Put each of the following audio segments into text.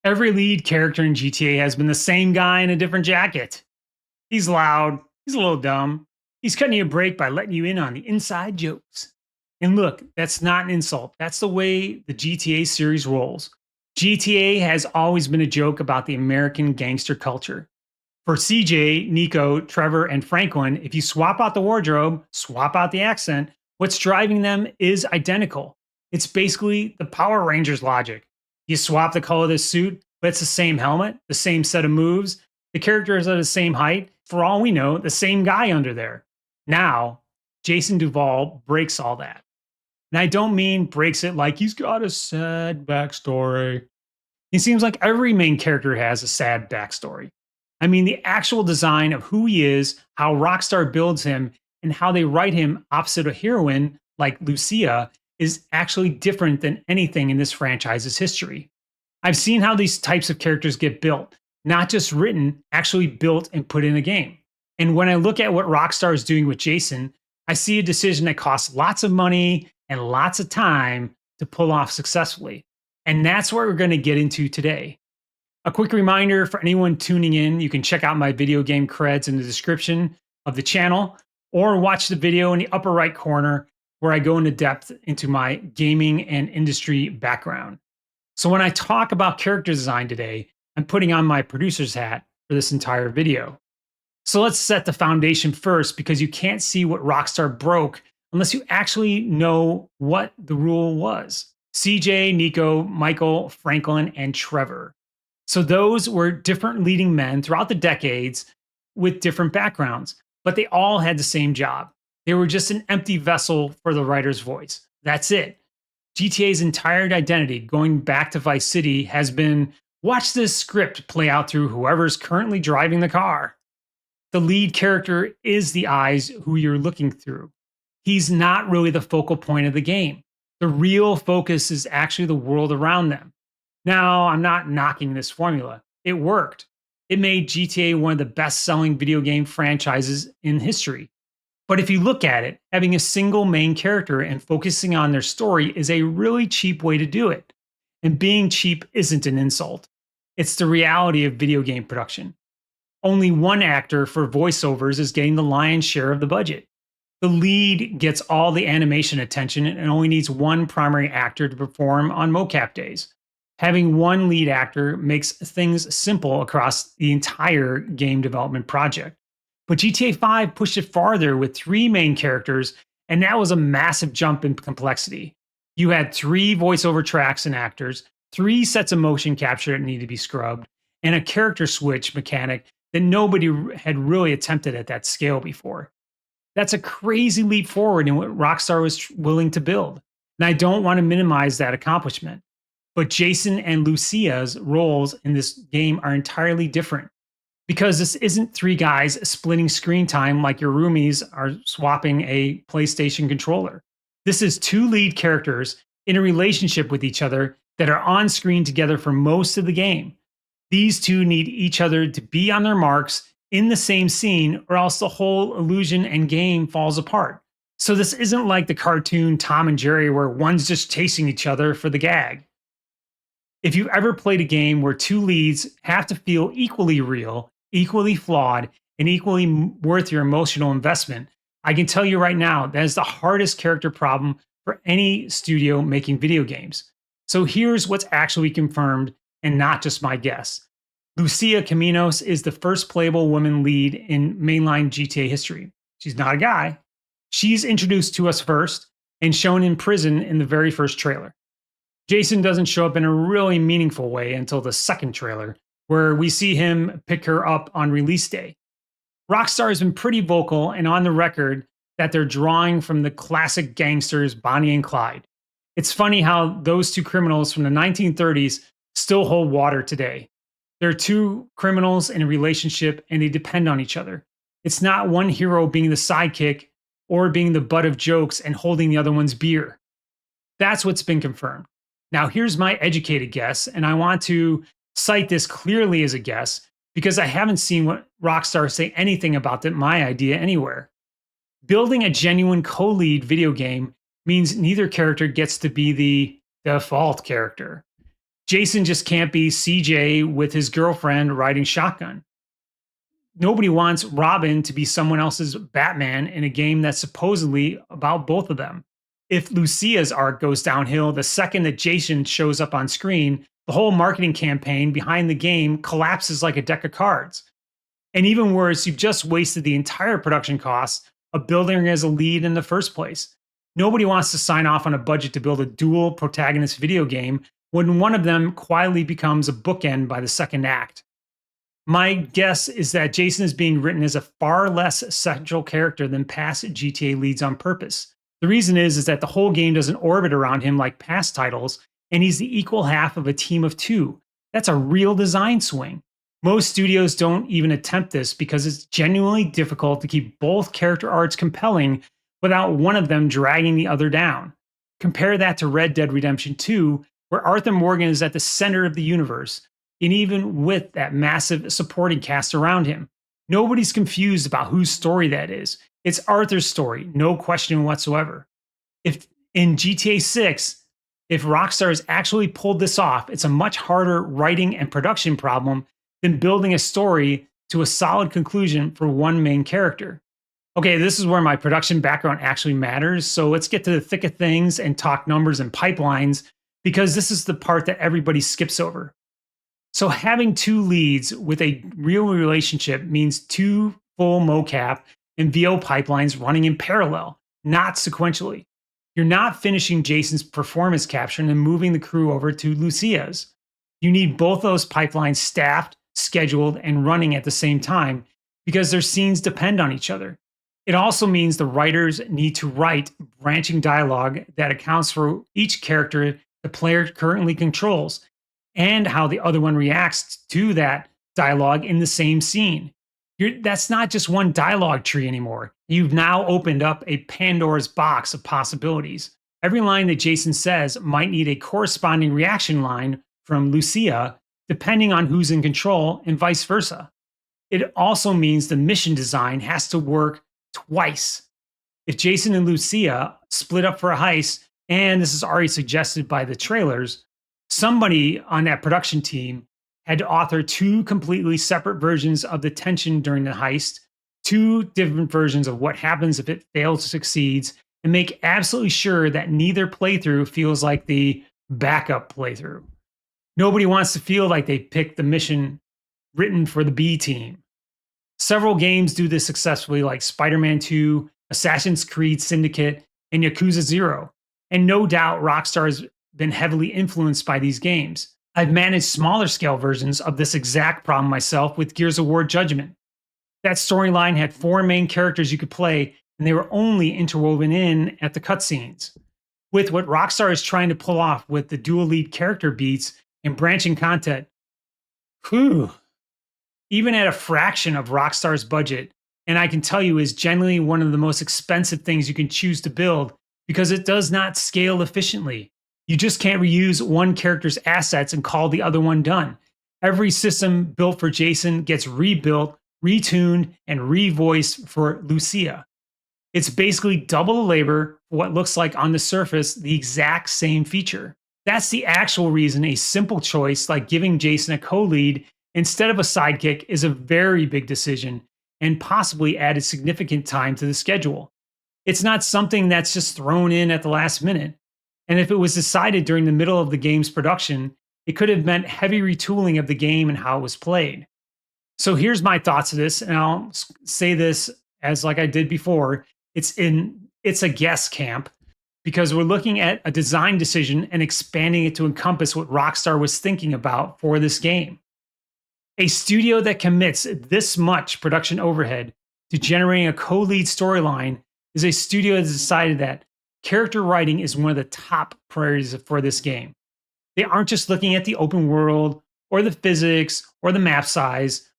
Every lead character in GTA has been the same guy in a different jacket. He's loud, he's a little dumb, he's cutting you a break by letting you in on the inside jokes. And look, that's not an insult. That's the way the GTA series rolls. GTA has always been a joke about the American gangster culture. For CJ, Nico, Trevor, and Franklin, if you swap out the wardrobe, swap out the accent, what's driving them is identical. It's basically the Power Rangers logic. You swap the color of the suit, but it's the same helmet, the same set of moves, the characters are the same height. For all we know, the same guy under there. Now, Jason Duval breaks all that. And I don't mean breaks it like he's got a sad backstory. He seems like every main character has a sad backstory. I mean, the actual design of who he is, how Rockstar builds him, and how they write him opposite a heroine like Lucia is actually different than anything in this franchise's history. I've seen how these types of characters get built, not just written, actually built and put in a game. And when I look at what Rockstar is doing with Jason, I see a decision that costs lots of money and lots of time to pull off successfully. And that's what we're going to get into today. A quick reminder for anyone tuning in, you can check out my video game creds in the description of the channel or watch the video in the upper right corner where I go into depth into my gaming and industry background. So when I talk about character design today, I'm putting on my producer's hat for this entire video. So let's set the foundation first because you can't see what Rockstar broke unless you actually know what the rule was. CJ, Nico, Michael, Franklin, and Trevor. So those were different leading men throughout the decades with different backgrounds, but they all had the same job. They were just an empty vessel for the writer's voice. That's it. GTA's entire identity, going back to Vice City, has been watch this script play out through whoever's currently driving the car. The lead character is the eyes who you're looking through. He's not really the focal point of the game. The real focus is actually the world around them. Now, I'm not knocking this formula. It worked. It made GTA one of the best-selling video game franchises in history. But if you look at it, having a single main character and focusing on their story is a really cheap way to do it. And being cheap isn't an insult. It's the reality of video game production. Only one actor for voiceovers is getting the lion's share of the budget. The lead gets all the animation attention and only needs one primary actor to perform on mocap days. Having one lead actor makes things simple across the entire game development project. But GTA 5 pushed it farther with 3 main characters, and that was a massive jump in complexity. You had 3 voiceover tracks and actors, 3 sets of motion capture that needed to be scrubbed, and a character switch mechanic that nobody had really attempted at that scale before. That's a crazy leap forward in what Rockstar was willing to build. And I don't want to minimize that accomplishment. But Jason and Lucia's roles in this game are entirely different. Because this isn't 3 guys splitting screen time like your roomies are swapping a PlayStation controller. This is 2 lead characters in a relationship with each other that are on screen together for most of the game. These 2 need each other to be on their marks in the same scene, or else the whole illusion and game falls apart. So this isn't like the cartoon Tom and Jerry where one's just chasing each other for the gag. If you've ever played a game where 2 leads have to feel equally real, equally flawed, and equally worth your emotional investment, I can tell you right now that is the hardest character problem for any studio making video games. So here's what's actually confirmed and not just my guess. Lucia Caminos is the first playable woman lead in mainline GTA history. She's not a guy. She's introduced to us first and shown in prison in the very first trailer. Jason doesn't show up in a really meaningful way until the second trailer, where we see him pick her up on release day. Rockstar has been pretty vocal and on the record that they're drawing from the classic gangsters Bonnie and Clyde. It's funny how those 2 criminals from the 1930s still hold water today. They're 2 criminals in a relationship and they depend on each other. It's not one hero being the sidekick or being the butt of jokes and holding the other one's beer. That's what's been confirmed. Now, here's my educated guess, and I want to cite this clearly as a guess because I haven't seen what Rockstar say anything about my idea anywhere. Building a genuine co-lead video game means neither character gets to be the default character. Jason just can't be CJ with his girlfriend riding shotgun. Nobody wants Robin to be someone else's Batman in a game that's supposedly about both of them. If Lucia's arc goes downhill the second that Jason shows up on screen, the whole marketing campaign behind the game collapses like a deck of cards. And even worse, you've just wasted the entire production costs of building her as a lead in the first place. Nobody wants to sign off on a budget to build a dual protagonist video game when one of them quietly becomes a bookend by the second act. My guess is that Jason is being written as a far less central character than past GTA leads on purpose. The reason is that the whole game doesn't orbit around him like past titles, and he's the equal half of a team of two. That's a real design swing. Most studios don't even attempt this because it's genuinely difficult to keep both character arcs compelling without one of them dragging the other down. Compare that to Red Dead Redemption 2, where Arthur Morgan is at the center of the universe, and even with that massive supporting cast around him. Nobody's confused about whose story that is. It's Arthur's story, no question whatsoever. If in GTA 6, if Rockstar has actually pulled this off, it's a much harder writing and production problem than building a story to a solid conclusion for one main character. Okay, this is where my production background actually matters, so let's get to the thick of things and talk numbers and pipelines, because this is the part that everybody skips over. So having two leads with a real relationship means two full mocap and VO pipelines running in parallel, not sequentially. You're not finishing Jason's performance capture and then moving the crew over to Lucia's. You need both those pipelines staffed, scheduled, and running at the same time because their scenes depend on each other. It also means the writers need to write branching dialogue that accounts for each character the player currently controls and how the other one reacts to that dialogue in the same scene. That's not just one dialogue tree anymore. You've now opened up a Pandora's box of possibilities. Every line that Jason says might need a corresponding reaction line from Lucia, depending on who's in control, and vice versa. It also means the mission design has to work twice. If Jason and Lucia split up for a heist, and this is already suggested by the trailers, somebody on that production team had to author two completely separate versions of the tension during the heist, two different versions of what happens if it fails or succeeds, and make absolutely sure that neither playthrough feels like the backup playthrough. Nobody wants to feel like they picked the mission written for the B team. Several games do this successfully, like Spider-Man 2, Assassin's Creed Syndicate, and Yakuza 0. And no doubt Rockstar has been heavily influenced by these games. I've managed smaller scale versions of this exact problem myself with Gears of War Judgment. That storyline had 4 main characters you could play, and they were only interwoven in at the cutscenes. With what Rockstar is trying to pull off with the dual lead character beats and branching content, whew, even at a fraction of Rockstar's budget, and I can tell you is generally one of the most expensive things you can choose to build because it does not scale efficiently. You just can't reuse one character's assets and call the other one done. Every system built for Jason gets rebuilt, retuned, and revoiced for Lucia. It's basically double the labor for what looks like on the surface the exact same feature. That's the actual reason a simple choice like giving Jason a co-lead instead of a sidekick is a very big decision and possibly added significant time to the schedule. It's not something that's just thrown in at the last minute. And if it was decided during the middle of the game's production, it could have meant heavy retooling of the game and how it was played. So here's my thoughts of this, and I'll say this as like I did before, it's a guess camp because we're looking at a design decision and expanding it to encompass what Rockstar was thinking about for this game. A studio that commits this much production overhead to generating a co-lead storyline is a studio that has decided that character writing is one of the top priorities for this game. They aren't just looking at the open world or the physics or the map size.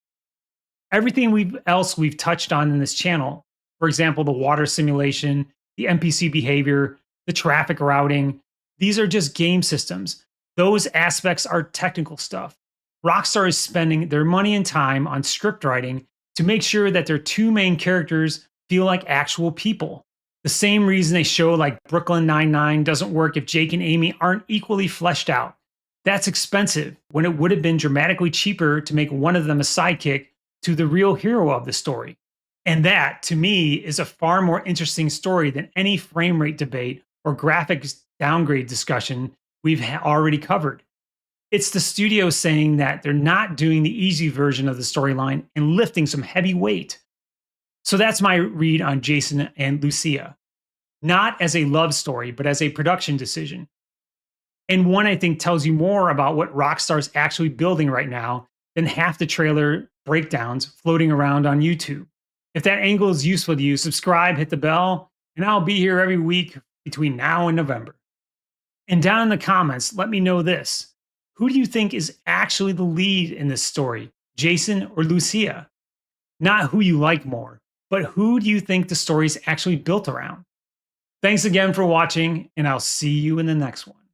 Everything else we've touched on in this channel, for example, the water simulation, the NPC behavior, the traffic routing, these are just game systems. Those aspects are technical stuff. Rockstar is spending their money and time on script writing to make sure that their 2 main characters feel like actual people. The same reason a show like Brooklyn Nine-Nine doesn't work if Jake and Amy aren't equally fleshed out. That's expensive when it would have been dramatically cheaper to make one of them a sidekick to the real hero of the story. And that, to me, is a far more interesting story than any frame rate debate or graphics downgrade discussion we've already covered. It's the studio saying that they're not doing the easy version of the storyline and lifting some heavy weight. So that's my read on Jason and Lucia. Not as a love story, but as a production decision. And one I think tells you more about what Rockstar's actually building right now than half the trailer breakdowns floating around on YouTube. If that angle is useful to you, subscribe, hit the bell, and I'll be here every week between now and November. And down in the comments, let me know this. Who do you think is actually the lead in this story, Jason or Lucia? Not who you like more, but who do you think the story is actually built around? Thanks again for watching, and I'll see you in the next one.